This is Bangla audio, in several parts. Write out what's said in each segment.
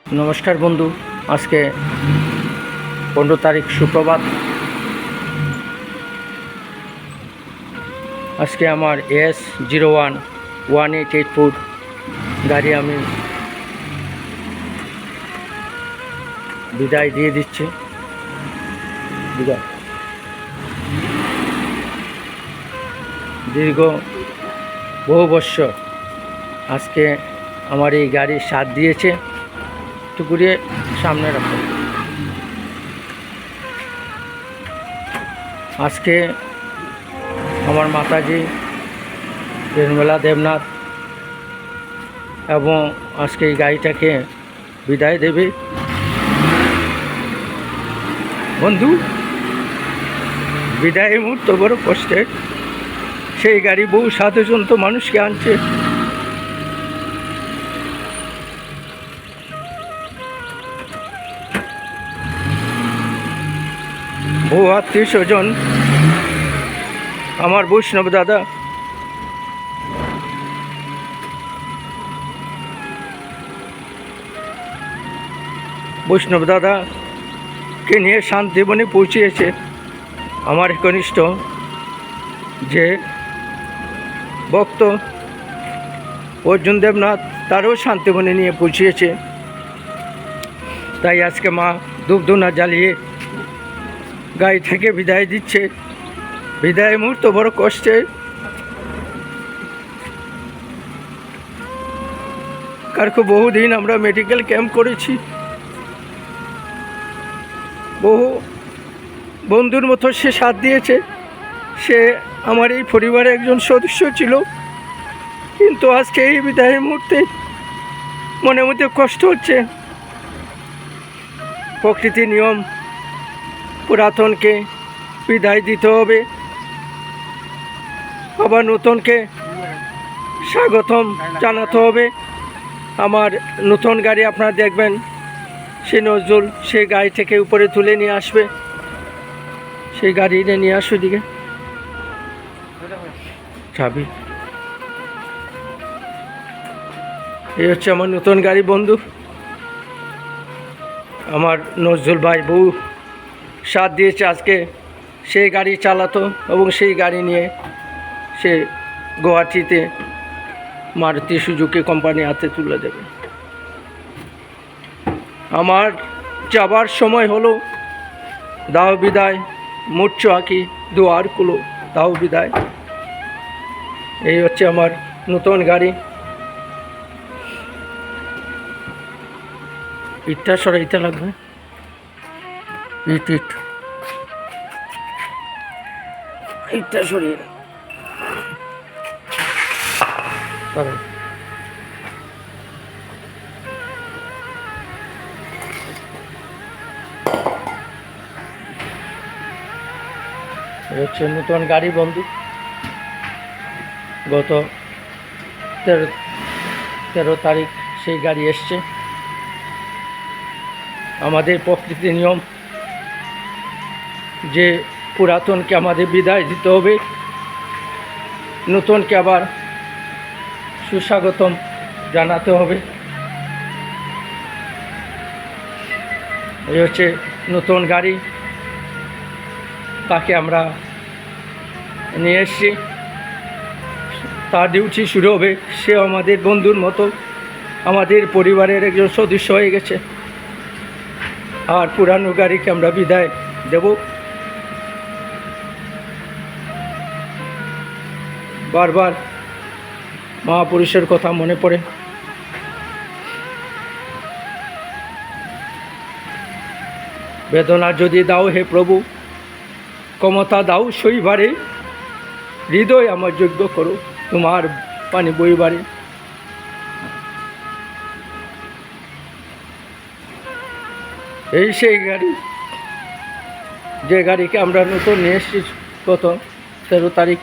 नमस्कार बंधु आज के 15 तारीख शुक्रवार आज के आमार S011884 गाड़ी आमी विदाय दिए दिच्छी विदाय दीर्घ बहु बछर आज के आमार ये गाड़ी साथ दिएছে टुकुरे सामने रखो आज के हमार माताजी निर्मला देवनाथ एवं आज के गाड़ीटा के विदाय देवे बंधु विदाय मुहूर्त बड़ कष्टे से गाड़ी बहु साधुजंत मानुष के आनছে बहु आत्मीय स्वजन हमार वैष्णव दादा के निये शांतिबने पहुँचिए हमार कनिष्ठ जे भक्त अर्जुन देवनाथ तारो शांतिबने निये पहुँचिए ताई आज के मा धूपधुना जालिए गाड़ी থেকে বিদায় দিচ্ছে বিদায় মুহূর্ত বড় কষ্টে কারণ বহুদিন আমরা মেডিকেল ক্যাম্প করেছি বহু বন্ধুর মতো সে সাথ দিয়েছে সে আমার এই পরিবারের একজন সদস্য ছিল কিন্তু আজকে এই বিদায়ের মুহূর্তে মনের মধ্যে কষ্ট হচ্ছে প্রকৃতির নিয়ম पुरातन के विदाय दीते होबे आबार नतून के स्वागतम जानाते होबे आमार नतून गाड़ी आपनारा देखबेन से नजरुल से गाड़ी थेके ऊपरे तुले निये आसबे से गाड़ी निये आसो दिके चाबी এই হচ্ছে আমার নতুন গাড়ি বন্ধু আমার নজরুল ভাই বহু साथ दिए आज के से गाड़ी चालातो और से गाड़ी निये से गुवाहाटीते मारुति सुजुकी कोम्पानी हाथे तुले देबे आमार जाबार समय हलो दाओ विदाय मुर्चो आँकी दुआर खुलो दाओ विदाय এই হচ্ছে আমার নতুন গাড়ি ইটটা সরাইতে লাগবে इट इटा सरिए नतून गाड़ी बंधु गत 13 तारीख से गाड़ी एसছে আমাদের প্রকৃতির নিয়ম जे पुरातन के आमादेर विदाय दीते होबे नतून के आबार सुस्वागतम जानाते होबे এই হচ্ছে নতুন গাড়ি তাকে আমরা নিয়ে এসেছি তার ডিউটি শুরু হবে সে আমাদের বন্ধুর মতো আমাদের পরিবারের একজন সদস্য হয়ে গেছে আর পুরানো গাড়িকে আমরা বিদায় দেব बार बार महापुरुषेर कथा मने पड़े बेदना यदि दाओ हे प्रभु क्षमता दाओ सईबारे हृदय आमार योग्य करो तुम्हार पानी बईबारे এই সেই গাড়ি যে গাড়িকে আমরা নতুন নিয়ে এসেছি গত 13 তারিখ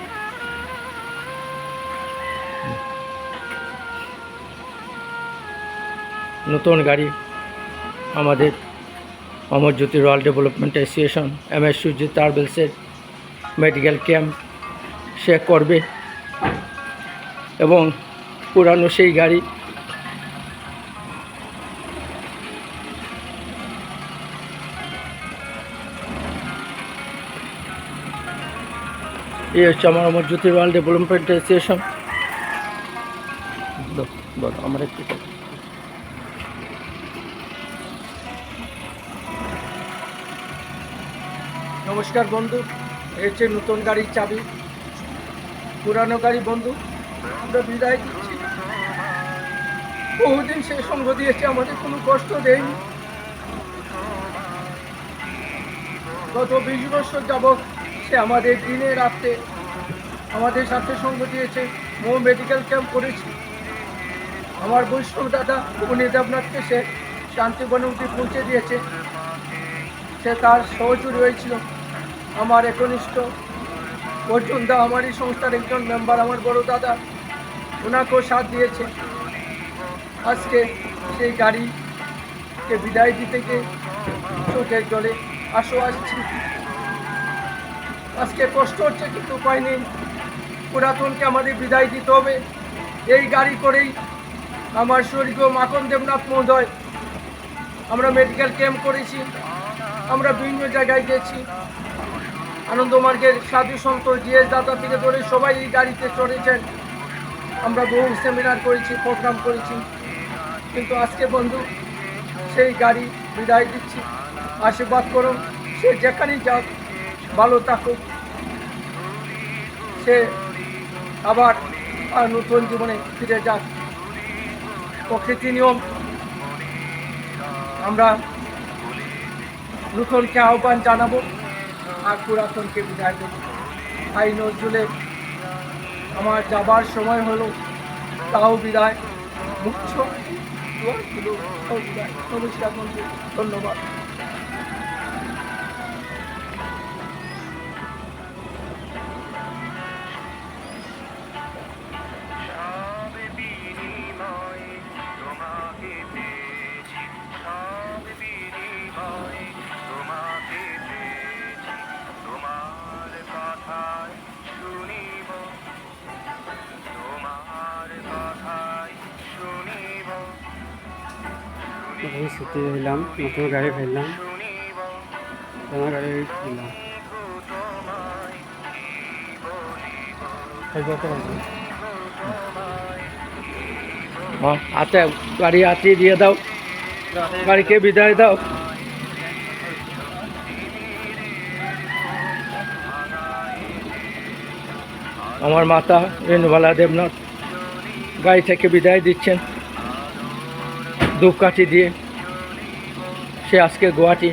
नतून गाड़ी हमारे Amar Jyoti royal development association MS सुजित ट्रैवल्सের मेडिकल कैम्प से करबे एवं पुरानो सेई गाड़ी এই হচ্ছে আমার জ্যোতির্ময় ডেভেলপমেন্ট অ্যাসোসিয়েশন। বলো আমার একটু নমস্কার বন্ধু, এই হচ্ছে নতুন গাড়ির চাবি। পুরানো গাড়ি বন্ধু আমরা বিদায় দিচ্ছি। বহুদিন সে সঙ্গ দিয়েছে, আমাদের কোনো কষ্ট দেয়নি। গত 20 বছর যাবৎ সে আমাদের দিনে রাত্রে আমাদের সাথে সঙ্গ দিয়েছে। মো মেডিকেল ক্যাম্প করেছি। আমার বৈষ্ণব দাদা উনি দেবনাথকে সে শান্তিবনে উঠে পৌঁছে দিয়েছে। সে তার সহচরী হয়েছিল। আমার একনিষ্ঠ অর্জুন দা, আমারই সংস্থার একজন মেম্বার, আমার বড় দাদা, ওনাকেও সাথ দিয়েছে। আজকে সেই গাড়িকে বিদায় দিতে গিয়ে চোখের জলে আশু আসছি। আজকে কষ্ট হচ্ছে কিন্তু উপায় নেই। পুরাতনকে আমাদের বিদায় দিতে হবে। এই গাড়ি করেই আমার স্বর্গীয় মাখন দেবনাথ মহোদয়, আমরা মেডিকেল ক্যাম্প করেছি, আমরা বিভিন্ন জায়গায় গেছি। আনন্দমার্গের সাধু সন্ত জিএস দাদা থেকে ধরে সবাই এই গাড়িতে চড়েছেন। আমরা বহু সেমিনার করেছি, প্রোগ্রাম করেছি, কিন্তু আজকে বন্ধু সেই গাড়ি বিদায় দিচ্ছি। আশীর্বাদ করুন, সে যেখানেই যাক ভালো থাকুক, সে আবার নতুন জীবনে ফিরে যাক। প্রকৃতি নিয়ম, আমরা নতুনকে আহ্বান জানাবো আর পুরাতনকে বিদায় দেবো। তাই নজরুলের আমার যাবার সময় হলো, তাও বিদায়, মুখ্য বিদায়। নমস্কার বন্ধু, ধন্যবাদ। ছুটি হইলাম, নতুন গাড়ি ফেললাম, তোমার গাড়ি ফেললাম। হাতে গাড়ি হাতে দিয়ে দাও, গাড়িকে বিদায় দাও। আমার মাতা রেণুবালা দেবনাথ গাড়ি থেকে বিদায় দিচ্ছেন ধূপকাঠি দিয়ে। সে আজকে গুয়াহাটি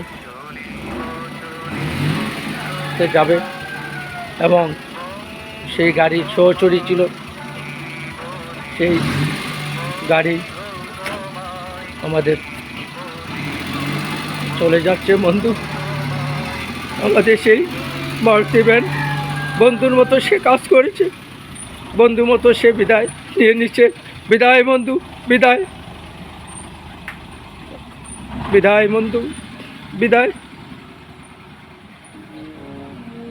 যাবে এবং সেই গাড়ির সহচরী ছিল। সেই গাড়ি আমাদের চলে যাচ্ছে বন্ধু। আমাদের সেই মারুতি ভ্যান বন্ধুর মতো সে কাজ করেছে, বন্ধুর মতো সে বিদায় নিয়ে নিচ্ছে। বিদায় বন্ধু, বিদায়, বিদায় বন্ধু, বিদায়।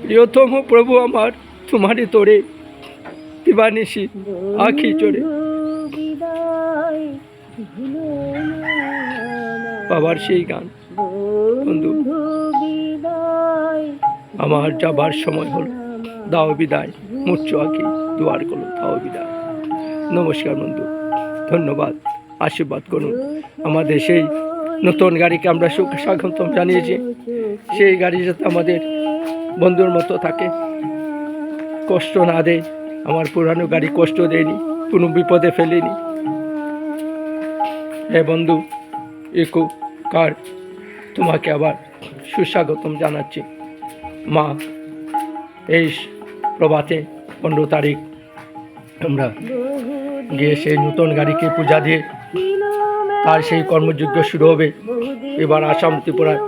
প্রিয়তম প্রভু আমার, তোমারই তোরে দিবানিশি আখি চড়ে। বাবার সেই গান বন্ধু, আমার যাবার সময় হলো, দাও বিদায়, মুচ্ছ আঁকি দুয়ার করো, দাও বিদায়। নমস্কার বন্ধু, ধন্যবাদ। আশীর্বাদ করুন। আমাদের সেই নতুন গাড়িকে আমরা সুখ স্বাগতম জানিয়েছি। সেই গাড়ি যাতে আমাদের বন্ধুর মতো থাকে, কষ্ট না দেয়। আমার পুরানো গাড়ি কষ্ট দেয়নি, কোনো বিপদে ফেলেনি। হে বন্ধু, ইকো কার তোমাকে আবার সুস্বাগতম জানাচ্ছি। মা এই প্রভাতে 15 তারিখ আমরা গিয়ে সেই নতুন গাড়িকে পূজা দিয়ে তার সেই কর্মযজ্ঞ শুরু হবে। এবার আসাম ত্রিপুরায়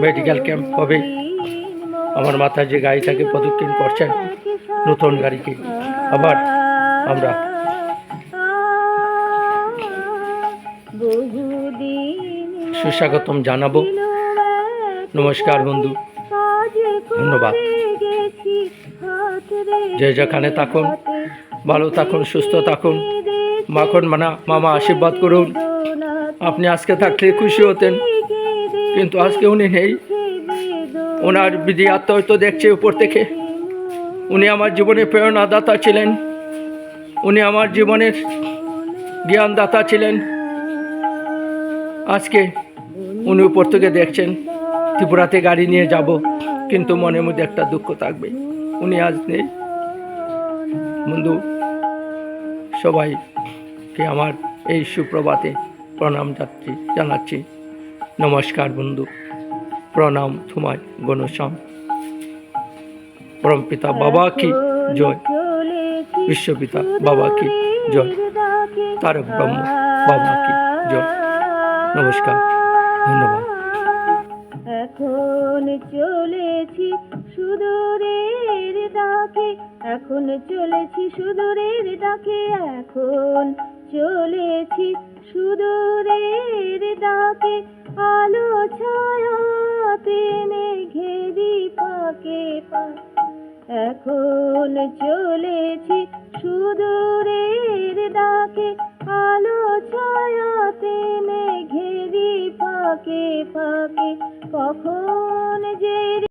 মেডিকেল ক্যাম্প হবে। আমার মাথায় যে গাড়িটাকে প্রদক্ষিণ করছেন নতুন গাড়িকে আবার আমরা সুস্বাগতম জানাবো। নমস্কার বন্ধু, ধন্যবাদ। যে যেখানে থাকুন ভালো থাকুন, সুস্থ থাকুন। মাখন মামা আশীর্বাদ করুন। আপনি আজকে থাকলে খুশি হতেন, কিন্তু আজকে উনি নেই। ওনার বিধি আত্মা হয়তো দেখছে উপর থেকে। উনি আমার জীবনের প্রেরণাদাতা ছিলেন, উনি আমার জীবনের জ্ঞানদাতা ছিলেন। আজকে উনি উপর থেকে দেখছেন ত্রিপুরাতে গাড়ি নিয়ে যাব, কিন্তু মনের মধ্যে একটা দুঃখ থাকবে, উনি আজ নেই। বন্ধু সবাইকে আমার এই সুপ্রভাতে প্রণাম জানাচ্ছি। নমস্কার বন্ধু, প্রণাম তোমায় গণশ্যাম। পরমপিতা বাবা কি জয়, বিশ্বপিতা বাবা কি জয়, তারক ব্রহ্ম বাবা কি জয়। নমস্কার, ধন্যবাদ। এখন চলেছি সুদূরের ডাকে, এখন চলেছি সুদূরের ডাকে, এখন চলেছি সুদূরের ডাকে। আলো ছায়াতে মেঘেরি পাকে পাকে, এখন চলেছি সুদূরের ডাকে। আলো ছায়াতে মেঘেরি ফাঁকে ফাঁকে, কখন যে